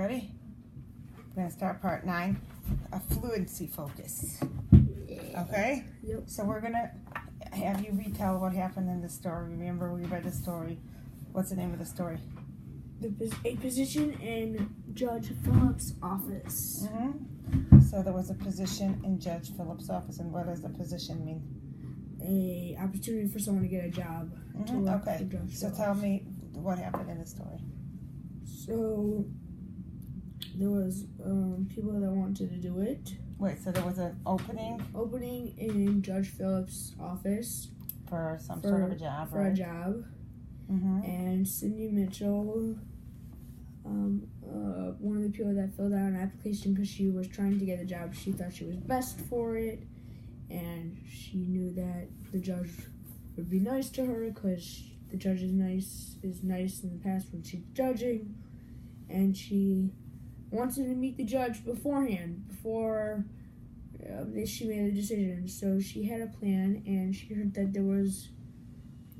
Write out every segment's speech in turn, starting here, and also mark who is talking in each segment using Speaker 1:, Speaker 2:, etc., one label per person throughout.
Speaker 1: Ready? We're going to start part 9, a fluency focus. Okay?
Speaker 2: Yep.
Speaker 1: So we're going to have you retell what happened in the story. Remember, we read the story. What's the name of the story?
Speaker 2: A position in Judge Phillips' office.
Speaker 1: Mm-hmm. So there was a position in Judge Phillips' office, and what does the position mean?
Speaker 2: A opportunity for someone to get a job. To work
Speaker 1: Okay.
Speaker 2: for Judge
Speaker 1: So
Speaker 2: Phillips.
Speaker 1: tell me what happened in the story.
Speaker 2: So there was people that wanted to do it.
Speaker 1: Wait, so there was an opening
Speaker 2: in Judge Phillips' office
Speaker 1: for some sort of a job,
Speaker 2: for
Speaker 1: right?
Speaker 2: a job.
Speaker 1: Mm-hmm.
Speaker 2: And Cindy Mitchell, one of the people that filled out an application because she was trying to get a job, she thought she was best for it, and she knew that the judge would be nice to her because the judge is nice in the past when she's judging, and she wanted to meet the judge beforehand, before she made a decision. So she had a plan, and she heard that there was...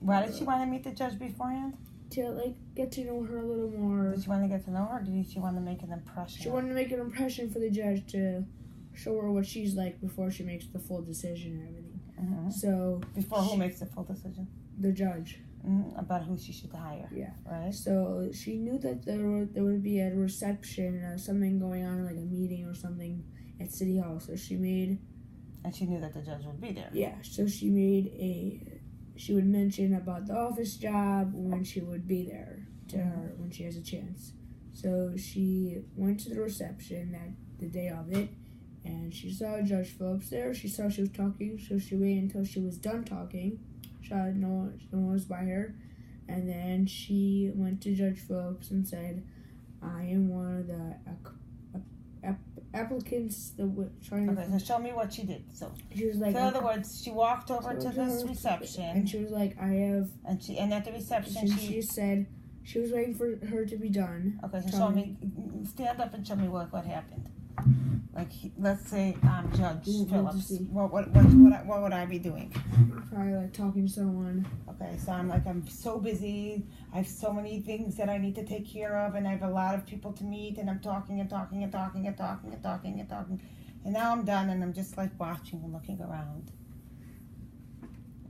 Speaker 1: Why did she want to meet the judge beforehand?
Speaker 2: To, get to know her a little more.
Speaker 1: Did she want to get to know her, or did she want to make an impression?
Speaker 2: She wanted to make an impression for the judge to show her what she's like before she makes the full decision and everything.
Speaker 1: Mm-hmm.
Speaker 2: So...
Speaker 1: Before who makes the full decision?
Speaker 2: The judge.
Speaker 1: Mm-hmm. About who she should hire.
Speaker 2: Yeah.
Speaker 1: Right?
Speaker 2: So she knew that there would be a reception, something going on, like a meeting or something at City Hall. So she made...
Speaker 1: And she knew that the judge would be there.
Speaker 2: Yeah, so she made she would mention about the office job when she would be there to her when she has a chance. So she went to the reception the day of it, and she saw Judge Phillips there. She saw she was talking, so she waited until she was done talking. She saw no one was by her, and then she went to Judge Phillips and said, "I am one of the applicants trying to..."
Speaker 1: Okay, so show me what she did. So
Speaker 2: she was like,
Speaker 1: in other words, she walked over to this reception,
Speaker 2: and she was like, "I have..."
Speaker 1: And at the reception,
Speaker 2: she said she was waiting for her to be done.
Speaker 1: Okay, so show me. Stand up and show me what happened. Like, let's say I'm Judge Phillips. What would I be doing?
Speaker 2: Probably talking to someone.
Speaker 1: Okay, so I'm so busy. I have so many things that I need to take care of, and I have a lot of people to meet, and I'm talking and talking and talking and talking and talking and talking, and now I'm done, and I'm just watching and looking around.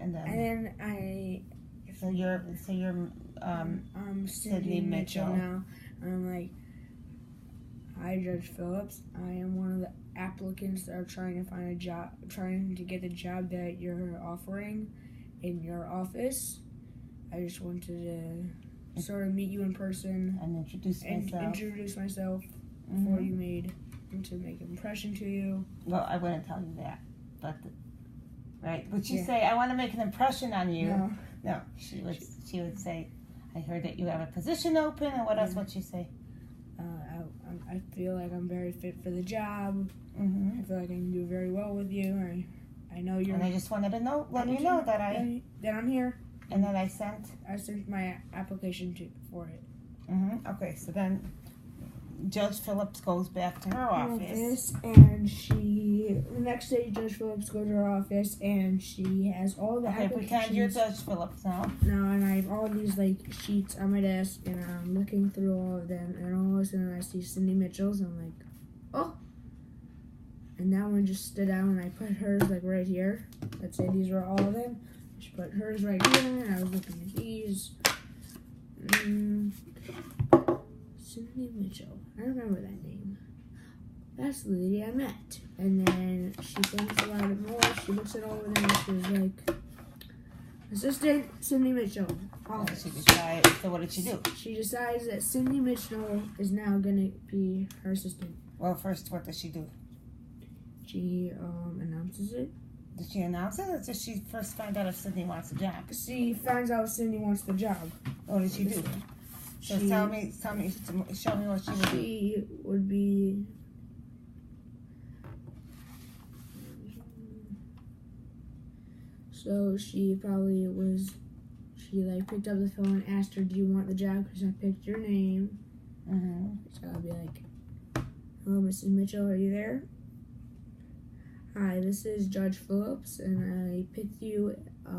Speaker 1: And then you're
Speaker 2: Cindy Mitchell now. And I'm like, "Hi, Judge Phillips. I am one of the applicants that are trying to find a job, trying to get the job that you're offering in your office. I just wanted to sort of meet you in person
Speaker 1: and introduce
Speaker 2: myself before you to make an impression to you."
Speaker 1: Well, I wouldn't tell you that, but right? Would you say, "I want to make an impression on you"? No. She would say, "I heard that you have a position open," and what else would she say?
Speaker 2: I feel like I'm very fit for the job.
Speaker 1: Mm-hmm.
Speaker 2: I feel like I can do very well with you. I know you're...
Speaker 1: And I just wanted to let you know that
Speaker 2: I'm here.
Speaker 1: And then I sent
Speaker 2: my application for it.
Speaker 1: Mm-hmm. Okay, so then Judge Phillips goes back to her office.
Speaker 2: And the next day, Judge Phillips goes to her office, and she has all the applications.
Speaker 1: Pretend you're Judge Phillips now.
Speaker 2: No, and I have all these sheets on my desk, and I'm looking through all of them, and all of a sudden I see Cindy Mitchell's, and I'm like, "Oh!" And that one just stood out, and I put hers right here. Let's say these were all of them. She put hers right here, and I was looking at these. Cindy Mitchell. I remember that name. That's the lady I met. And then she thinks about it more. She looks at all of them, and she was like, "Assistant Cindy Mitchell."
Speaker 1: So what did she do?
Speaker 2: She decides that Cindy Mitchell is now going to be her assistant.
Speaker 1: Well, first, what does she do?
Speaker 2: She announces it.
Speaker 1: Did she announce it, or did she first find out if Cindy wants the job?
Speaker 2: She finds out if Cindy wants the job.
Speaker 1: What did she do? So show me what she would do.
Speaker 2: She would be... So she probably picked up the phone and asked her, "Do you want the job? Because I picked your name."
Speaker 1: Mm-hmm.
Speaker 2: So I'll be like, "Hello, Mrs. Mitchell, are you there? Hi, this is Judge Phillips, and I picked you I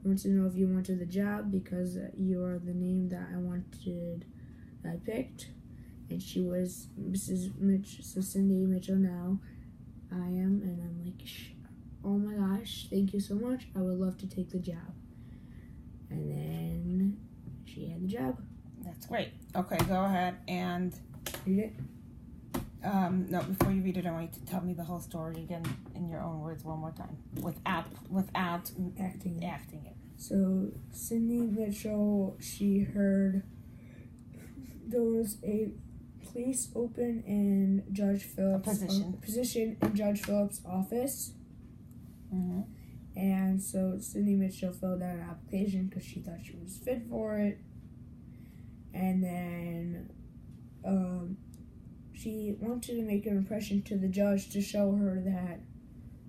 Speaker 2: want to know if you wanted the job because you are the name that I wanted I picked, and she was Mrs. Mitch. So Cindy Mitchell now. I am, and I'm like, oh my gosh, thank you so much. I would love to take the job. And then she had the job.
Speaker 1: That's great. Okay, go ahead and
Speaker 2: Read it.
Speaker 1: No, before you read it, I want you to tell me the whole story again in your own words one more time, without
Speaker 2: Acting
Speaker 1: it.
Speaker 2: So Cindy Mitchell, she heard there was a place open in Judge Phillips' position in Judge Phillips' office.
Speaker 1: Mm-hmm.
Speaker 2: And so Cindy Mitchell filled out an application because she thought she was fit for it. And then she wanted to make an impression to the judge to show her that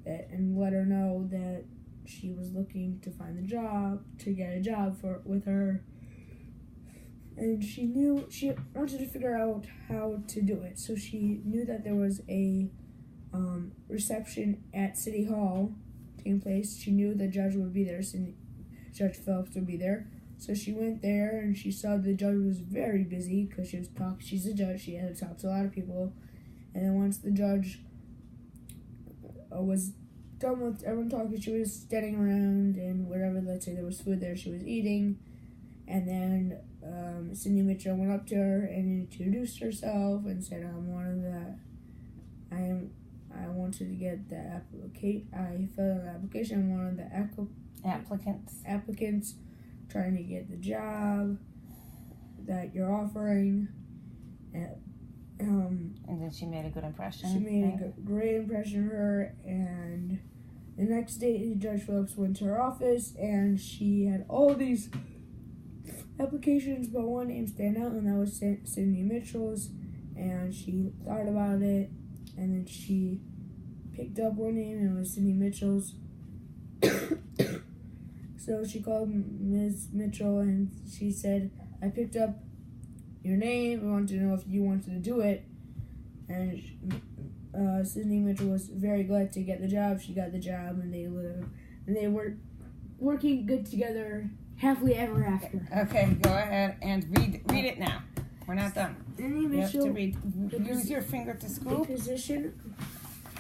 Speaker 2: and let her know that she was looking to find to get a job with her. And she wanted to figure out how to do it. So she knew that there was a reception at City Hall taking place. She knew the judge would be there. Judge Phillips would be there. So she went there and she saw the judge was very busy because she's a judge. She had to talk to a lot of people. And then once the judge was done with everyone talking, she was standing around and whatever, let's say there was food there, she was eating. And then Cindy Mitchell went up to her and introduced herself and said, I wanted to get the I filled out an application. I'm one of the applicants trying to get the job that you're offering.
Speaker 1: And then she made a good impression.
Speaker 2: She made a great impression of her, and the next day Judge Phillips went to her office and she had all these applications, but one name stand out, and that was Cindy Mitchell's. And she thought about it, and then she picked up one name, and it was Cindy Mitchell's. So she called Ms. Mitchell, and she said, I picked up your name. I wanted to know if you wanted to do it. And Cindy Mitchell was very glad to get the job. She got the job, and they were working good together happily ever after.
Speaker 1: Okay, go ahead and read it now. We're not done.
Speaker 2: Cindy Mitchell,
Speaker 1: you have to read. Use your finger to scoop.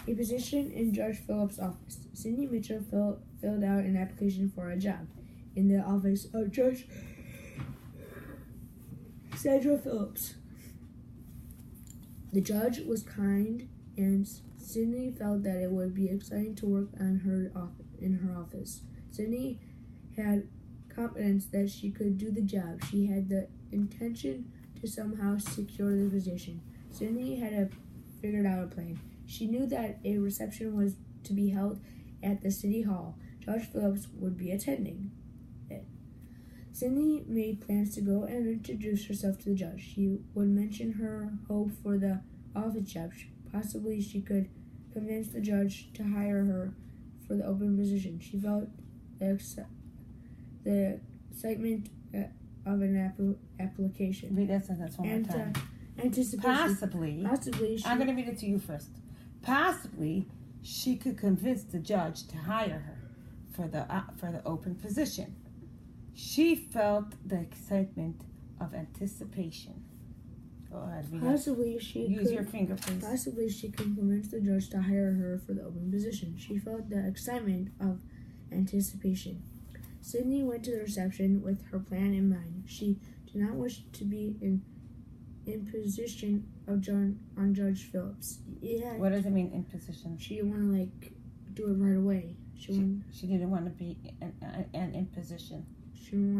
Speaker 2: A position in Judge Phillips' office. Cindy Mitchell filled out an application for a job in the office of Judge Sandra Phillips. The judge was kind, and Cindy felt that it would be exciting to work in her office. Cindy had confidence that she could do the job. She had the intention to somehow secure the position. Cindy had figured out a plan. She knew that a reception was to be held at the City Hall. Judge Phillips would be attending it. Cindy made plans to go and introduce herself to the judge. She would mention her hope for the office job. Possibly she could convince the judge to hire her for the open position. She felt the excitement of an application.
Speaker 1: Read that sentence one more time.
Speaker 2: Anticipation. Possibly.
Speaker 1: I'm going to read it to you first. Possibly, she could convince the judge to hire her for the open position. She felt the excitement of anticipation. Go ahead, read
Speaker 2: Possibly
Speaker 1: it.
Speaker 2: she
Speaker 1: Use your finger, please.
Speaker 2: Possibly she could convince the judge to hire her for the open position. She felt the excitement of anticipation. Cindy went to the reception with her plan in mind. She did not wish to be in position on Judge Phillips. Yeah.
Speaker 1: What does it mean, in position?
Speaker 2: She didn't want to do it right away. She
Speaker 1: didn't want to be in position.
Speaker 2: She didn't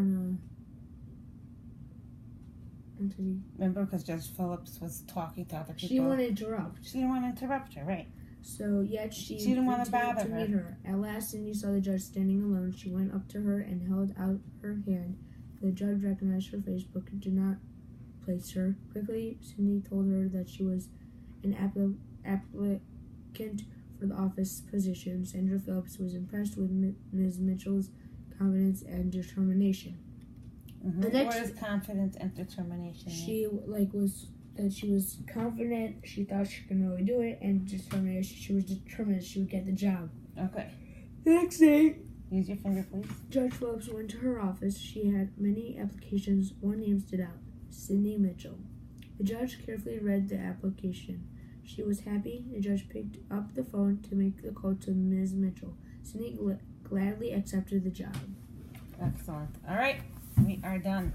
Speaker 2: want to.
Speaker 1: Remember, because Judge Phillips was talking to other people.
Speaker 2: She didn't want to interrupt.
Speaker 1: She didn't want to interrupt her, right?
Speaker 2: So yet she
Speaker 1: didn't want to bother
Speaker 2: meet her. At last, Cindy saw the judge standing alone. She went up to her and held out her hand. The judge recognized her face, but did not place her. Quickly, Cindy told her that she was an applicant for the office position. Sandra Phillips was impressed with Ms. Mitchell's confidence and determination.
Speaker 1: Mm-hmm. What is confidence and determination?
Speaker 2: She was confident. She thought she could really do it, and determination. She was determined she would get the job.
Speaker 1: Okay.
Speaker 2: The next day,
Speaker 1: use your finger, please.
Speaker 2: Judge Phillips went to her office. She had many applications. One name stood out: Cindy Mitchell. The judge carefully read the application. She was happy. The judge picked up the phone to make the call to Ms. Mitchell. Cindy gladly accepted the job.
Speaker 1: Excellent. All right, we are done.